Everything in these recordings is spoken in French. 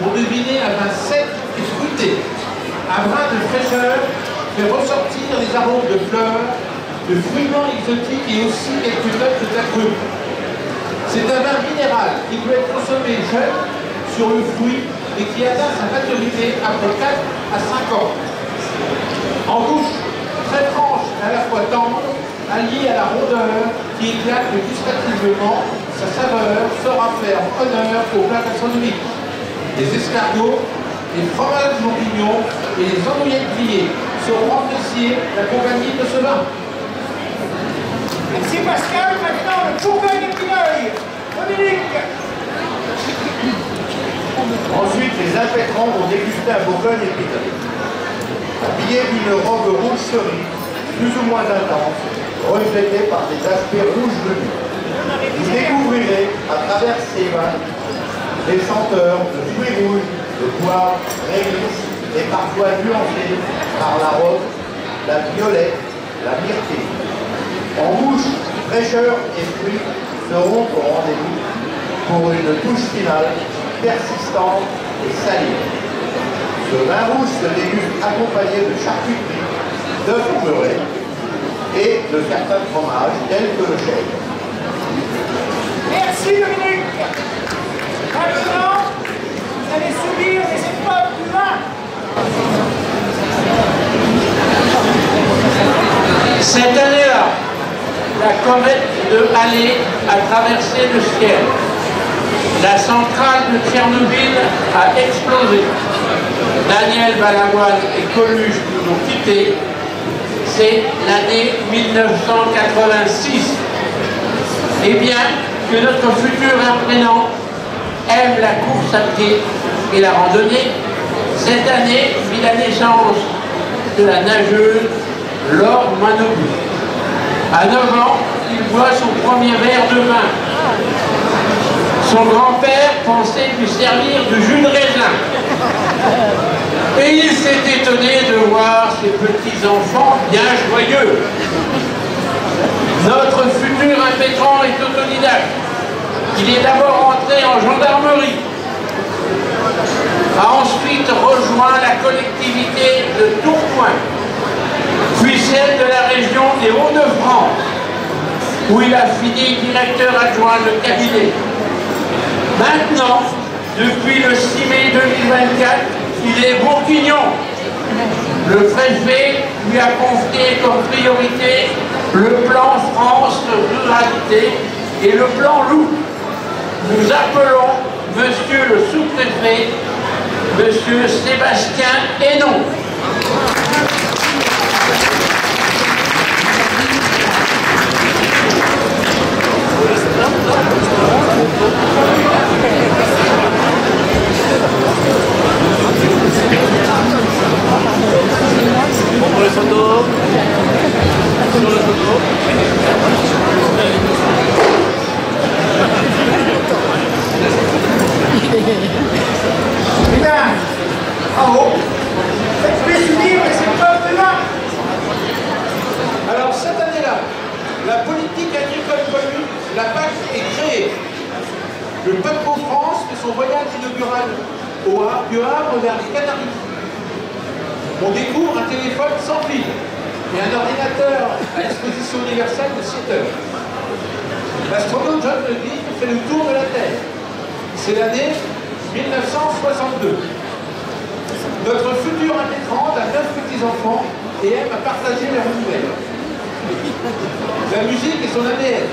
pour deviner un vin sec et fruité. Un brin de fraîcheur fait ressortir les arômes de fleurs, de fruits blancs exotiques et aussi quelques notes d'agrumes. C'est un vin minéral qui peut être consommé jeune sur le fruit et qui atteint sa maturité après 4 à 5 ans. En bouche, très franche et à la fois tendre, alliée à la rondeur qui éclate gustativement, sa saveur saura faire honneur au plat gastronomique. Les escargots, les fromages bourguignons et les andouillettes grillées seront appréciés d'accompagner de ce vin. Merci Pascal, maintenant le Bourgogne et Pineuil. Dominique. Ensuite, les impétrants vont déguster un Bourgogne et Pineuil. Habillé d'une robe rouge cerise, plus ou moins intense, reflétée par des aspects rouges venus. Vous découvrirez à travers ces vins des senteurs de fruits rouges, de poivre, réglisse et parfois nuancées par la rose, la violette, la myrtille. En bouche, fraîcheur et fruits seront au rendez-vous pour une touche finale persistante et salée. Ce vin rouge se déguste accompagné de charcuterie, d'œufs beurrés et de certains fromages tels que le chèvre. Merci Dominique. Maintenant, vous allez subir les épreuves du vin. Cette année-là, la comète de Halley a traversé le ciel. La centrale de Tchernobyl a explosé. Daniel Balavoine et Coluche nous ont quittés. C'est l'année 1986. Et bien que notre futur imprénant aime la course à pied et la randonnée, cette année vit la naissance de la nageuse Laure Manobou. À 9 ans, il boit son premier verre de vin. Son grand-père pensait lui servir de jus de raisin. Et il s'est étonné de voir ses petits-enfants bien joyeux. Notre futur impétrant est autodidacte. Il est d'abord entré en gendarmerie, a ensuite rejoint la collectivité de Tourcoing, puis celle de la région des Hauts-de-France, où il a fini directeur adjoint de cabinet. Maintenant, depuis le 6 mai 2024, il est bourguignon. Le préfet lui a confié comme priorité le plan France Ruralité et le plan Loup. Nous appelons Monsieur le sous-préfet, Monsieur Sébastien Hénon. Pour les photos, sur le photo. Eh bien, bravo. Vous pouvez subir les épreuves de vin. Alors cette année-là, la politique agricole commune, la PAC, est créée. Le Paco France fait son voyage inaugural du Havre vers les Canaries. On découvre un téléphone sans fil et un ordinateur à l'exposition universelle de 7 heures. L'astronaute John Glenn fait le tour de la Terre. C'est l'année 1962. Notre futur impétrante a 9 petits-enfants et aime à partager leurs nouvelles. La musique est son ADN.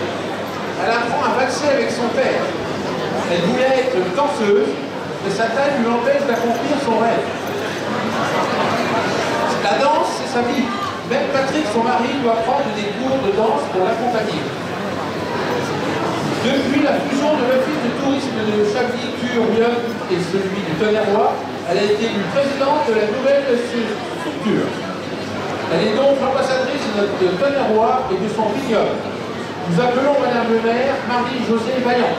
Elle apprend à valser avec son père. Elle voulait être danseuse, mais sa taille lui empêche d'accomplir son rêve. La danse, c'est sa vie. Même Patrick, son mari, doit prendre des cours de danse pour l'accompagner. Depuis la fusion de l'office de tourisme de Chablis-Curieux et celui du Tonnerrois, elle a été élue présidente de la nouvelle structure. Elle est donc ambassadrice de notre Tonnerrois et de son vignoble. Nous appelons Madame le maire Marie-Josée Vaillant.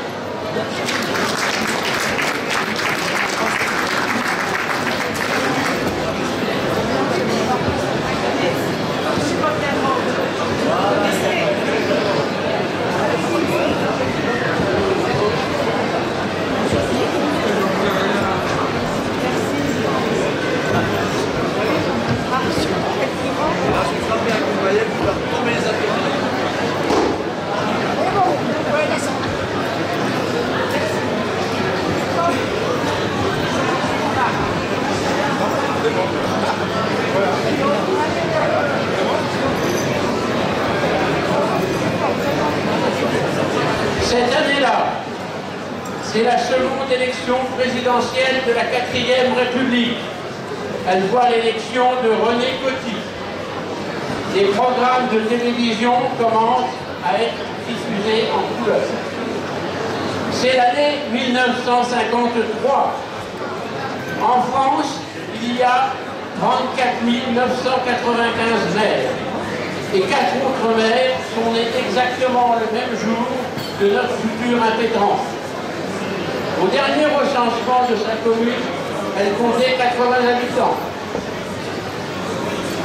élection présidentielle de la 4e République. Elle voit l'élection de René Coty. Les programmes de télévision commencent à être diffusés en couleur. C'est l'année 1953. En France, il y a 34 995 maires. Et 4 autres maires sont nés exactement le même jour de notre futur impétrant. Au dernier recensement de sa commune, elle comptait 80 habitants.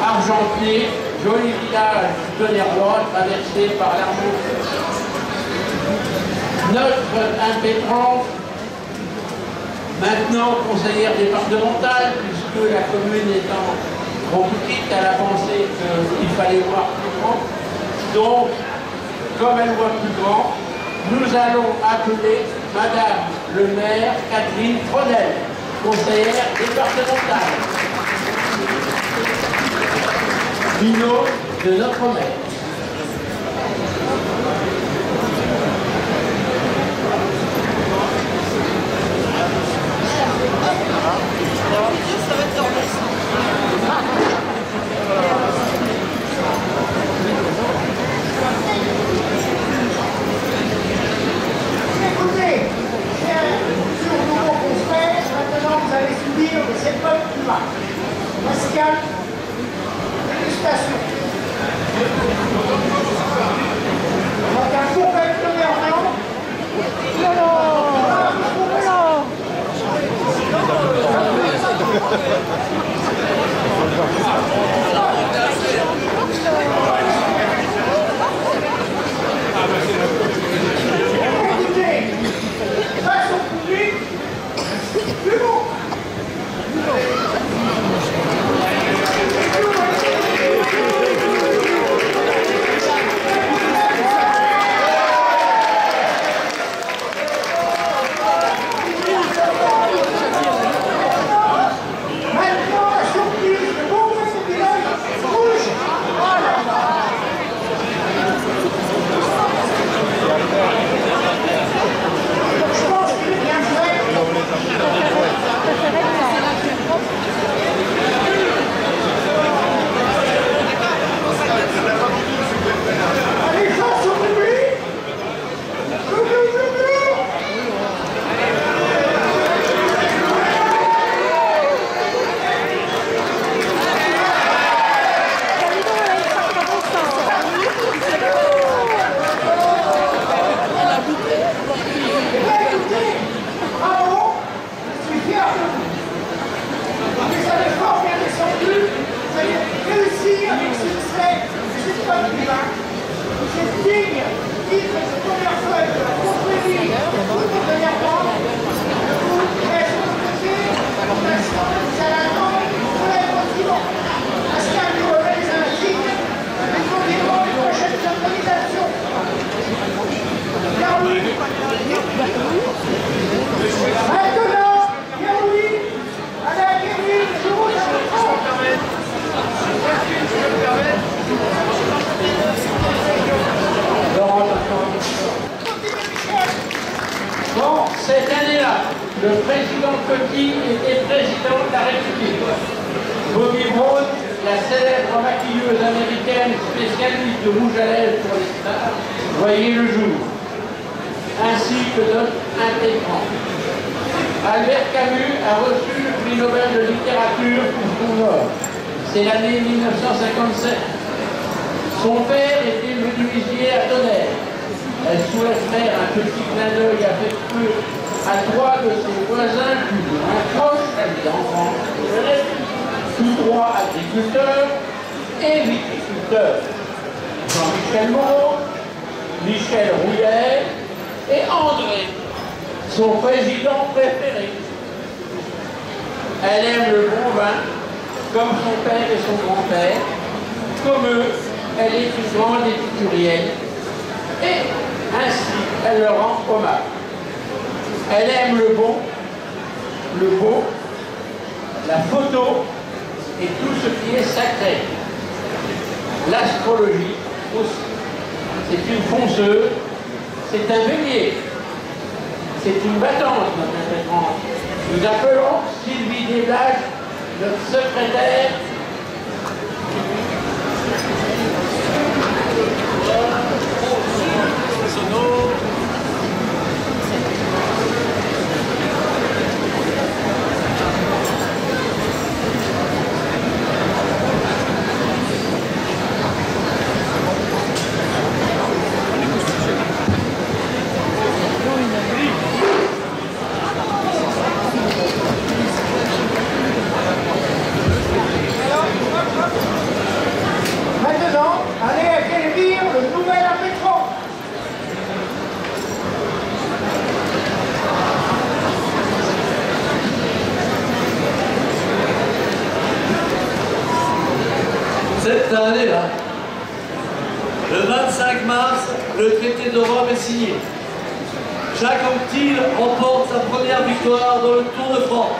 Argentier, joli village du Tonnerrois, traversé par l'Armor. Notre impétrante, maintenant conseillère départementale, puisque la commune étant trop petite, elle a pensé qu'il fallait voir plus grand. Donc, comme elle voit plus grand, nous allons appeler Madame le maire Catherine Frodel, conseillère départementale. Binôme de notre maire. Écoutez, chers nouveaux confrères, maintenant vous allez subir des épreuves climat. Pascal, dégustation. Donc un courbe de verlan. Écoutez, face au public, plus bon. Maintenant, la surprise, le bon point de village rouge. Oh là là. Je pense qu'il est bien fait. Allez, face au public. Écoutez, bravo, je suis fier de vous. Vous avez fort bien descendu, vous avez réussi avec succès, je suis pas plus bas. Vous êtes digne de cette première feuille de la confrérie de dernière fois. Je vous laisse de côté, pour l'instant, vous allez attendre, vous l'avez motivant. Pascal nous remet les insignes, et nous dirons les prochaines organisations. Pierre-Louis. Maintenant, Pierre-Louis, allez acquérir le jour où ça vous Bon, cette année-là, le président Coty était président de la République. Bobby Brown, la célèbre maquilleuse américaine spécialiste de rouge à lèvres pour les stars, voyait le jour, ainsi que notre intégrant. Albert Camus a reçu le prix Nobel de littérature pour son œuvre. C'est l'année 1957. Son père était menuisier à Tonnerre. Elle souhaite faire un petit clin d'œil affectueux à trois de ses voisins plus ou moins proches, amis d'enfance, tous trois agriculteurs et viticulteurs. Jean-Michel Moreau, Michel Rouillet et André, son président préféré. Elle aime le bon vin, comme son père et son grand-père. Comme eux, elle est une grande épicurienne. Et ainsi, elle leur rend hommage. Elle aime le bon, le beau, la photo et tout ce qui est sacré. L'astrologie aussi. C'est une fonceuse, c'est un bélier. C'est une battante, notre impétrante. Nous appelons Sylvie Desblages, notre secrétaire. Maintenant, allez acquérir le nouvel impétron. Cette année-là, le 25 mars, le traité de Rome est signé. Jacques Anquetil remporte sa première victoire dans le Tour de France.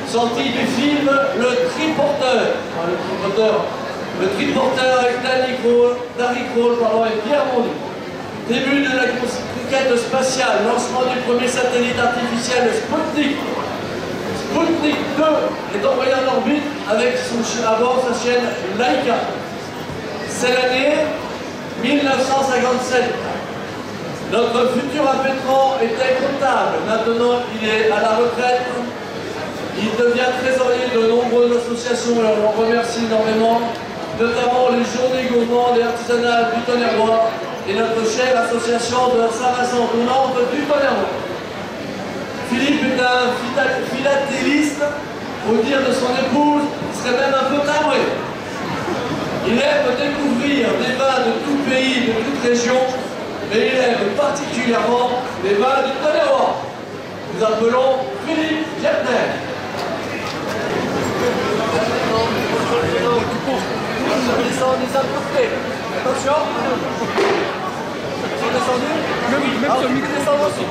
Sortie du film Le Triporteur. Le Triporteur avec Darry Crowell et Pierre Mondy. Début de la conquête spatiale, lancement du premier satellite artificiel Sputnik. Sputnik 2 est envoyé en orbite avec à bord sa chaîne Laika. C'est l'année 1957. Notre futur impétrant était comptable. Maintenant, il est à la retraite. Il devient trésorier de nombreuses associations et on le remercie énormément, notamment les Journées gourmandes et artisanales du Tonnerrois et notre chère association de Saint-Vincent du Tonnerrois. Philippe est un philatéliste, au dire de son épouse, il serait même un peu timbré. Il aime découvrir des vins de tout pays, de toute région, mais il aime particulièrement les vins du Tonnerrois. Nous appelons Philippe Gertner. Ils sont des importés. Attention. Ils sont descendus. Même sur le micro descend aussi.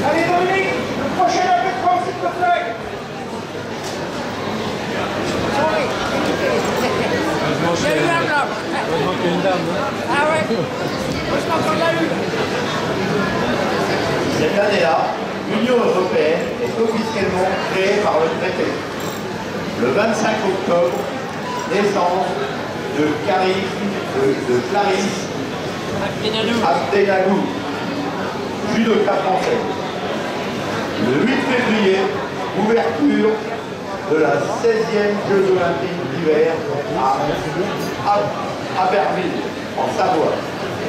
Allez Dominique, le prochain impétron s'il te plaît. J'ai eu un bloc. Ah ouais. Moi je m'en l'a eu. Cette année-là, l'Union européenne est officiellement créée par le traité. Le 25 octobre, naissance de Clarisse Abdenagou, judoka française. Le 8 février, ouverture de la 16e Jeux olympiques d'hiver à Aberville, en Savoie.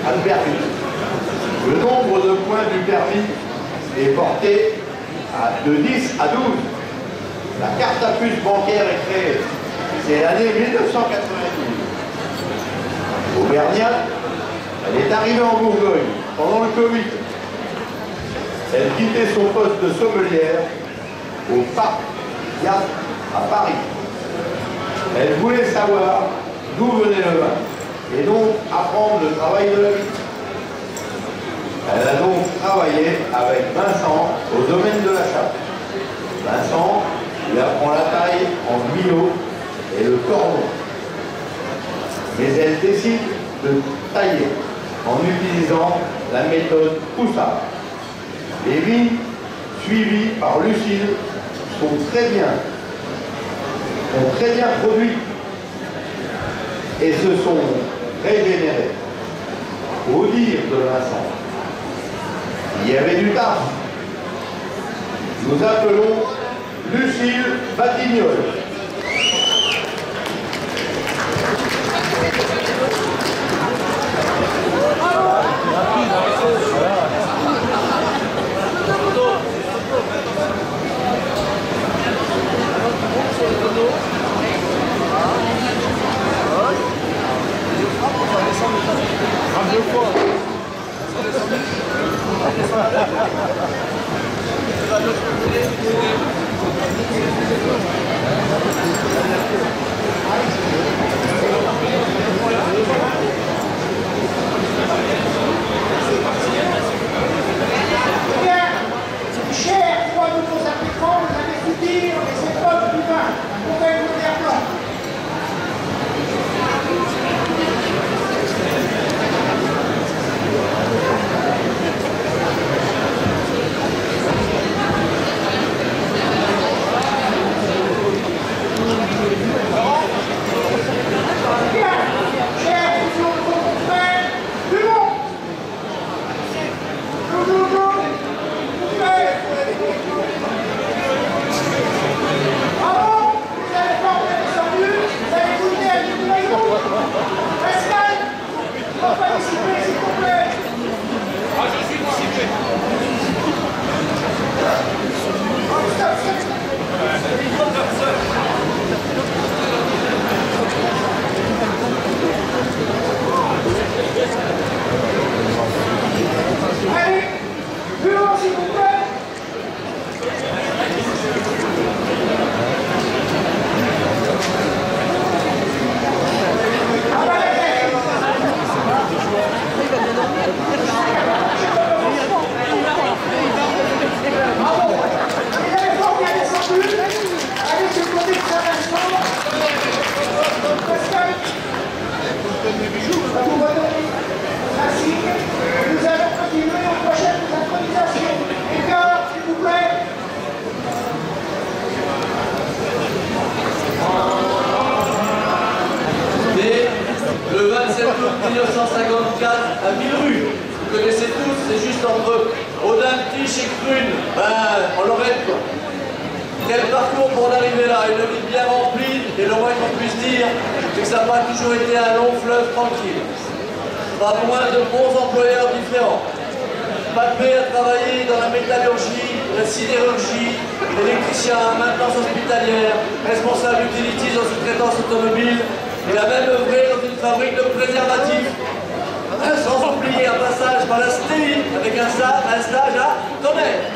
Albertville. Le nombre de points du permis est porté de 10 à 12. La carte à puce bancaire est créée. C'est l'année 1992. Auvergnat, elle est arrivée en Bourgogne pendant le Covid. Elle quittait son poste de sommelière au Parc Yacht à Paris. Elle voulait savoir d'où venait le vin et donc apprendre le travail de la vie. Elle a donc travaillé avec Vincent au domaine de la chape. Vincent lui apprend la taille en Millau et le cordon. Mais elle décide de tailler en utilisant la méthode Poussard. Les vignes suivies par Lucille ont très bien produit et se sont régénérées. Au dire de Vincent, il y avait du taf. Nous appelons Lucille Batignol. On va pas dissiper, s'il vous plaît. Ah, je suis dissipé. Oh, stop, stop. Allez, plus loin, s'il vous plaît. Ah bah, bravo. Les éléphants bien descendus. Allez, je vous dis que ça va instant. Pascal. Vous redonnez un signe. Nous allons continuer aux prochaines intronisations. Écart, s'il vous plaît. Né le 27 août 1954 à Villerue. Vous connaissez tous, c'est juste entre Audin-Tiche et Crune, en Lorraine quoi. Quel parcours pour en arriver là, une vie bien remplie, et le moins qu'on puisse dire, c'est que ça n'a pas toujours été un long fleuve tranquille. Pas moins de bons employeurs différents. Papé a travaillé dans la métallurgie, la sidérurgie, électricien, maintenance hospitalière, responsable utilities en sous-traitance automobile. Il a même œuvré dans une fabrique de préservatifs. Sans oublier un passage par la STI avec un stage à Tonnerre.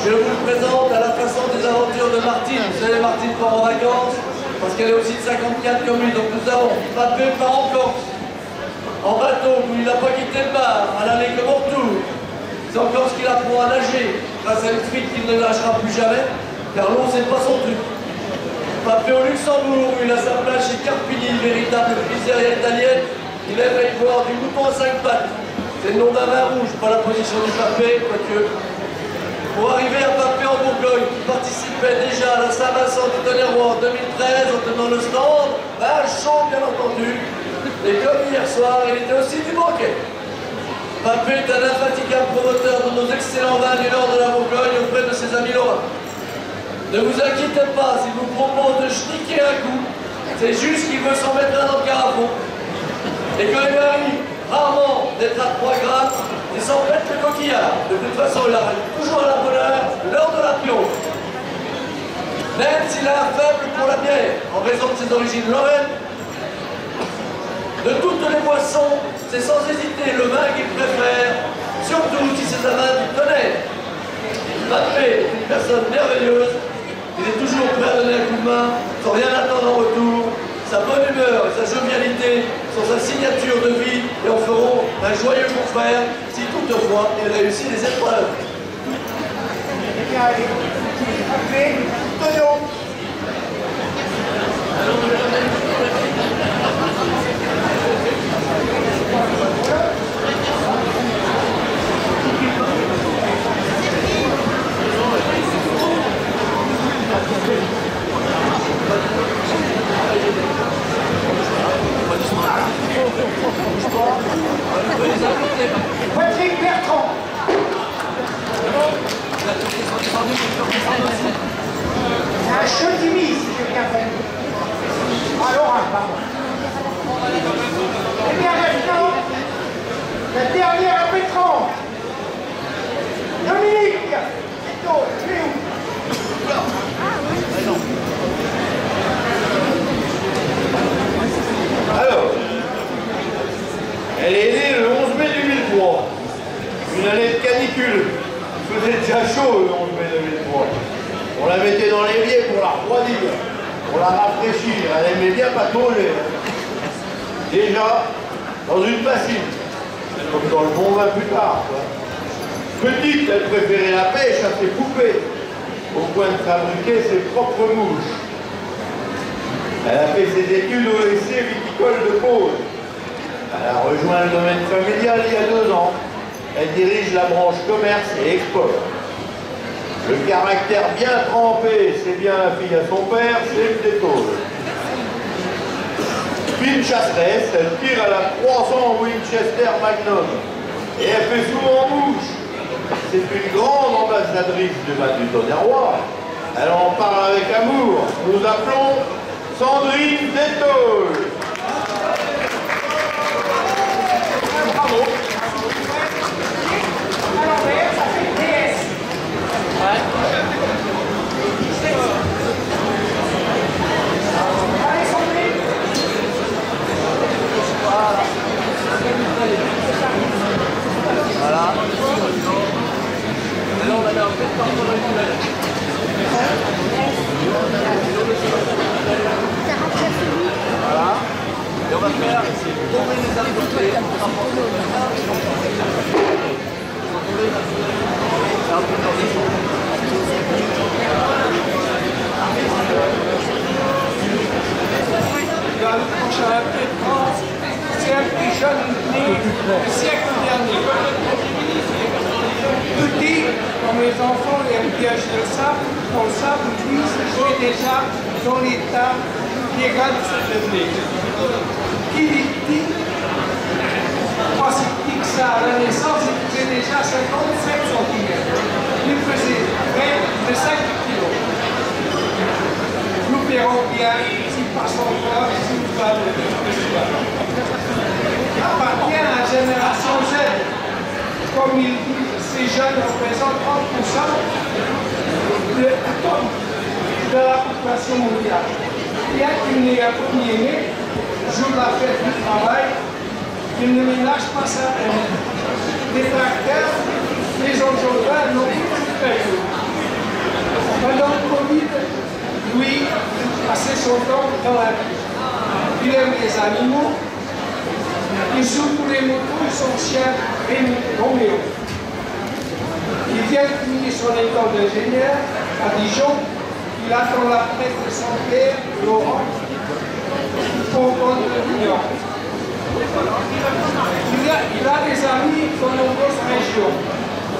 Je vous le présente à la façon des aventures de Martine. Vous savez, Martine part en vacances parce qu'elle est aussi de 54 communes. Donc nous avons Papé part en Corse, en bateau, où il n'a pas quitté le bar, à l'aller comme au retour. C'est en Corse qu'il apprend à nager grâce à une fuite qu'il ne lâchera plus jamais, car l'eau c'est pas son truc. Papé au Luxembourg, où il a sa place chez Carpini, véritable pizzeria italienne. Il aimerait boire du mouton à 5 pattes. C'est le nom d'un vin rouge, pas la position du Papé, quoique. Pour arriver à Papé en Bourgogne, qui participait déjà à la Saint-Vincent du Tonnerrois en 2013 en tenant le stand, vin chaud bien entendu. Et comme hier soir, il était aussi du banquet. Papé est un infatigable promoteur de nos excellents vins du nord de la Bourgogne auprès de ses amis lorrains. Ne vous inquiétez pas s'il vous propose de schniquer un coup, c'est juste qu'il veut s'en mettre un dans le carafon. Et quand il arrive rarement d'être à 3 grammes, il s'en pète le coquillard. De toute façon, il arrive toujours à la bonne heure, l'heure de la pionce. Même s'il a un faible pour la bière, en raison de ses origines lorraines, de toutes les boissons, c'est sans hésiter le vin qu'il préfère, surtout si c'est un vin du Tonnerre. Papé est une personne merveilleuse, il est toujours prêt à donner un coup de main, sans rien attendre en retour. Sa bonne humeur et sa jovialité sont sa signature de vie et en feront un joyeux confrère si toutefois il réussit les épreuves. Eh bien, allez. Papé, tonneau. Patrick Bertrand. Un Chotimi, si j'ai bien fait. Alors, pardon. Eh bien, maintenant, la dernière à Pétran. Dominique. Tito, tu es où? Alors, elle est née le 11 mai 2003, une année de canicule. Il faisait déjà chaud le 11 mai 2003. On la mettait dans l'évier pour la refroidir, pour la rafraîchir. Elle aimait bien patauger. Déjà, dans une bassine, comme dans le bon vin plus tard. Quoi. Petite, elle préférait la pêche à ses poupées, au point de fabriquer ses propres mouches. Elle a fait ses études au lycée viticole de Pau. Elle a rejoint le domaine familial il y a 2 ans. Elle dirige la branche commerce et export. Le caractère bien trempé, c'est bien la fille à son père, c'est le détole. Fine chasseresse, elle tire à la 300 Winchester Magnum. Et elle fait souvent bouche. C'est une grande ambassadrice du vin du Tonnerrois. Elle en parle avec amour. Nous appelons Sandrine Détole. va faire, c'est tomber les arcs. Dans le prochain c'est un petit jeune né le siècle dernier. Tout dit, comme les enfants et un piège de sable, dans le sable, lui, jouait déjà dans l'état légal de cette année. Qui dit, quand c'est ça à la naissance, il faisait déjà 57 cm. Il faisait près de 5 kilos. Nous verrons bien s'il passe encore et s'il va de l'histoire. Il appartient à la génération Z. Comme ils disent, ces jeunes représentent 30% de la population mondiale. Bien qu'il n'ait un premier-né, jour de la fête du travail, il ne ménage pas sa haine. Les tracteurs, les enjolras n'ont plus fait. Pendant le Covid, lui, passait son temps dans la vie. Il aime les animaux. Il joue pour les motos et son chien Roméo. Il vient de finir son école d'ingénieur à Dijon. Il attend la retraite de son père, Laurent, pour rendre l'union. Il a des amis dans de nombreuses régions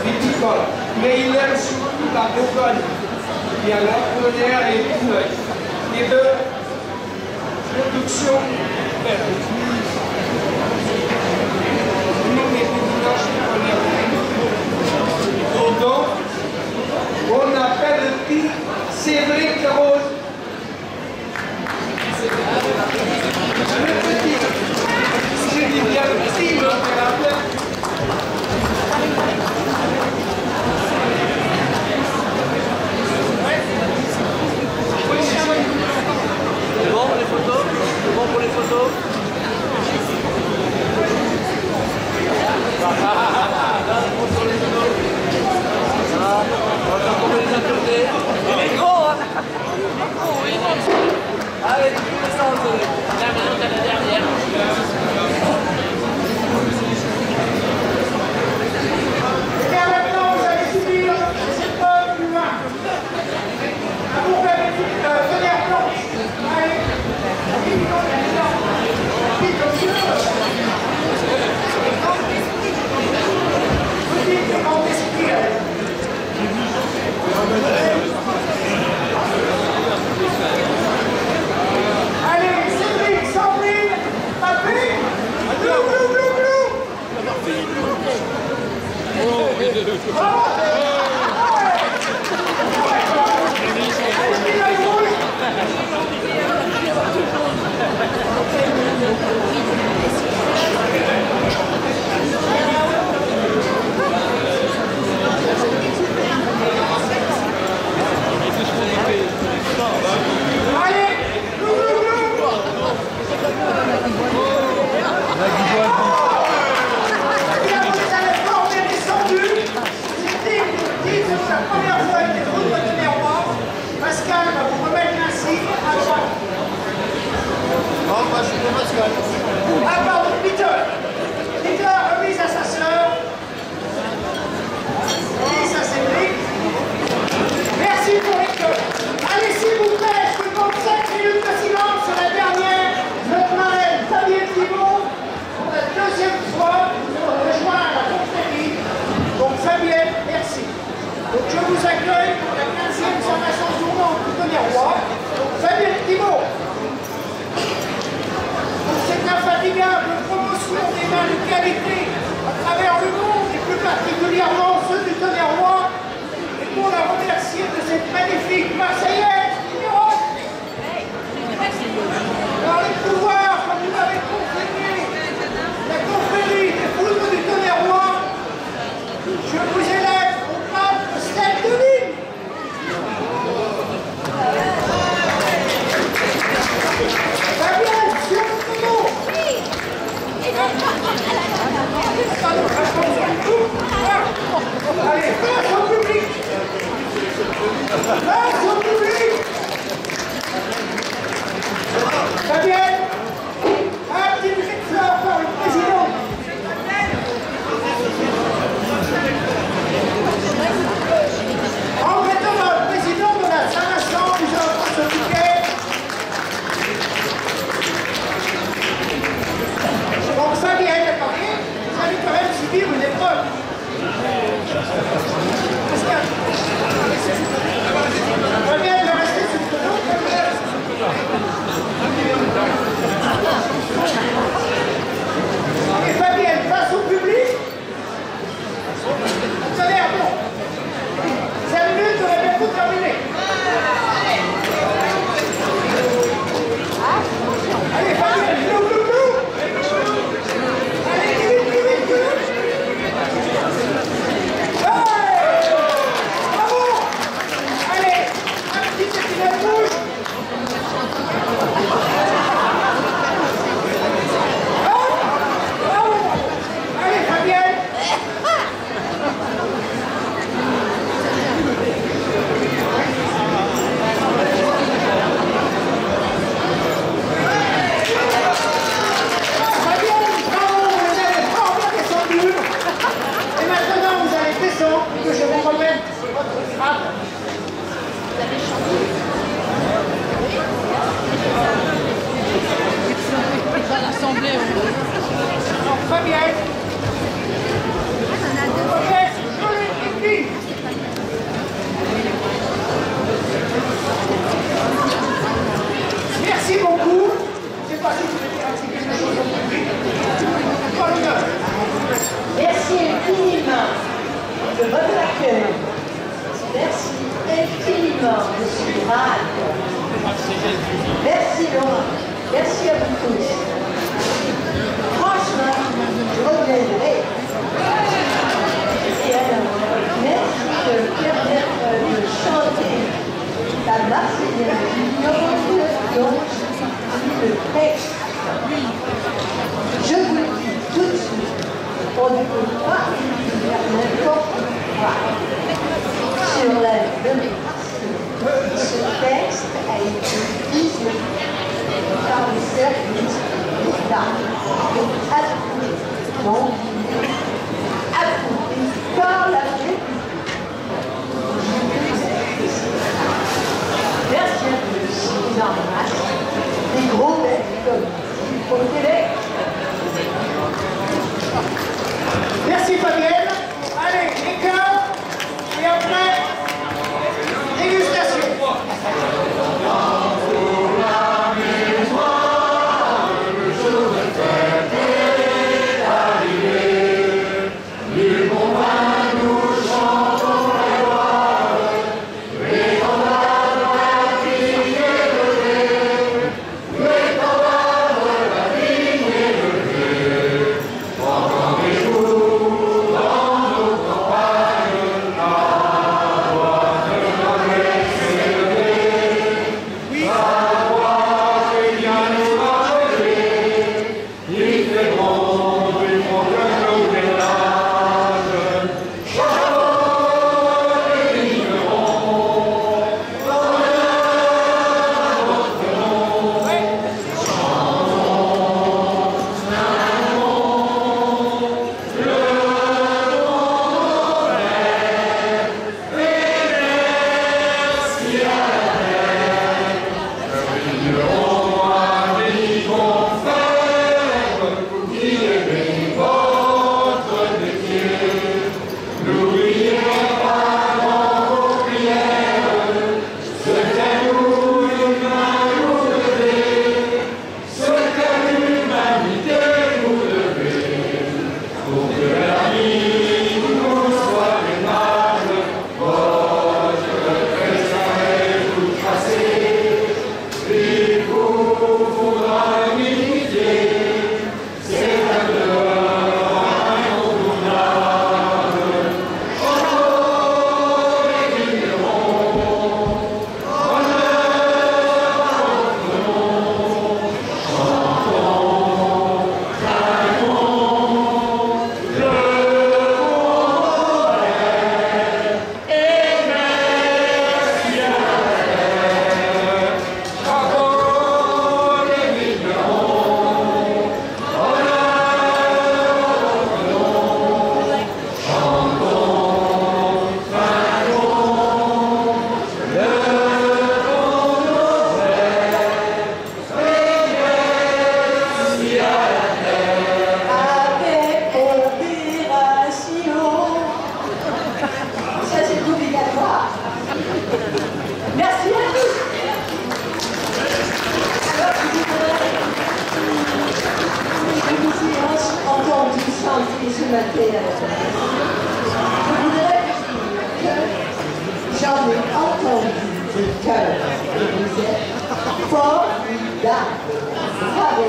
viticoles, mais il aime surtout la Bourgogne. Il y a l'Orpellière et Tourneuil, et de production verte. Donc, on appelle le petit Cédric Rose. Le petit, si je dis bien le petit, je l'appelle. C'est bon pour les photos? C'est bon pour les photos? On va faire tomber les impuretés. Il est gros, hein? Allez, tu peux descendre. La main de la dernière. Et bien maintenant, vous allez subir ces épreuves humaines. À vous faire une petite fenêtre blanche. Allez, vite comme ça. Vite comme ça. Petite grande esprit. Allez, Cédric, Sandrine, Patrick, blou, blou, blou, blou. Bravo. Allez, blou, blou, blou. C'est la première fois avec les routes de Miroir. Pascal va vous remettre ainsi à droite. Non, moi je suis pour Pascal. Ah pardon, Peter. Peter remise à sa sœur. Remise à Cédric. Merci pour les cœurs. Allez, s'il vous plaît, je vous demande 5 minutes de silence sur la dernière. Notre marraine, Fabienne Thibault, pour la deuxième fois, nous rejoint la confrérie. Donc Fabienne, merci. Donc je vous accueille pour la 15e formation tournante de Miroir. Donc Fabienne Thibault. Pour cette infatigable promotion des vins de qualité à travers le monde et plus particulièrement ceux du Tonnerrois, et pour la remercier de cette magnifique Marseillaise. Alors les pouvoirs, comme vous l'avez confirmé, la confrérie des foudres du Tonnerrois, je vous élève au grade de stèle de ligne. Fabienne, sur le tonneau. Allez, face au public. Face au public. Fabienne, Fabienne. Promesse jolie et vive. Merci beaucoup. Je ne sais pas si vous voulez dire un petit quelque chose au public. Merci infiniment de votre accueil. Merci infiniment de ce miracle. Merci Laurent. Merci à vous tous. Franchement, je reviendrai. Et alors, merci de me permettre de chanter la Marseillaise du Lyon, le texte. Je vous le dis tout de suite, on ne peut pas faire n'importe quoi sur la démocratie. Ce texte a été visé par le service d'État et approuvé, donc approuvé par la République. Merci à tous, je vous embrasse. Des gros becs comme au Québec. Merci Fabienne. Allez, écart. Et après, dégustation. J'en ai entendu de cœur et vous êtes formidable. Bravo.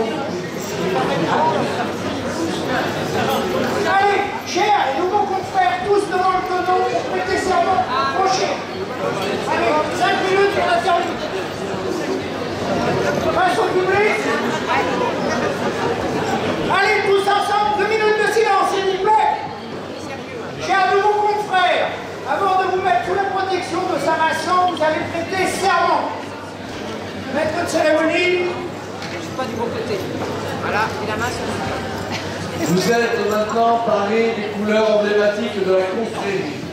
Allez, chers et nouveaux confrères, tous devant le tonneau, prêtez serment, approchez. Allez, 5 minutes pour la termine. Face au public. Allez, tous ensemble, 2 minutes de silence, s'il vous plaît. Chers nouveaux confrères, avant de vous mettre sous la protection de sa nation, vous allez prêter serment. Maître de cérémonie. Je suis pas du bon côté. Voilà, et la main sur le... Vous êtes maintenant parés des couleurs emblématiques de la confrérie.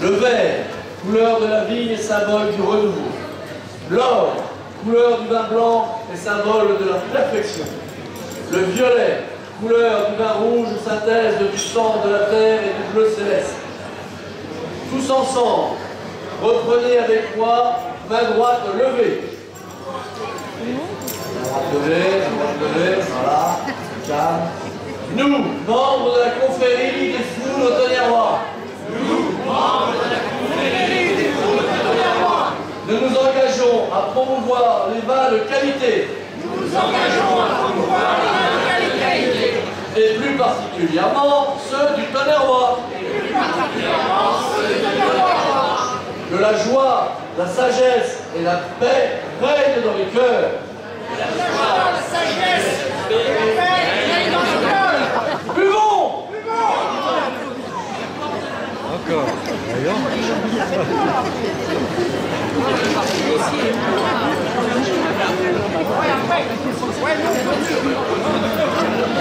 Le vert, couleur de la vigne et symbole du renouveau. L'or, couleur du vin blanc et symbole de la perfection. Le violet, couleur du vin rouge, synthèse du sang de la terre et du bleu céleste. Tous ensemble, reprenez avec moi, main droite levée. Main droite levée, voilà, calme. Nous, membres de la confrérie des fous de Tonnerrois. Nous nous engageons à promouvoir les vins de qualité. Et plus particulièrement ceux du Tonnerrois. Que la joie, la sagesse et la paix règnent dans les cœurs. Buvons! Encore.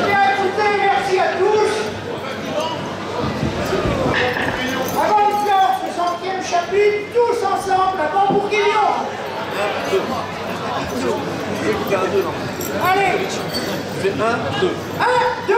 Bien écoutez, merci à tous. Avant de clore ce 100e chapitre, tous ensemble, à Bon-Bourguignon. Allez. 1, 2. 1, 2.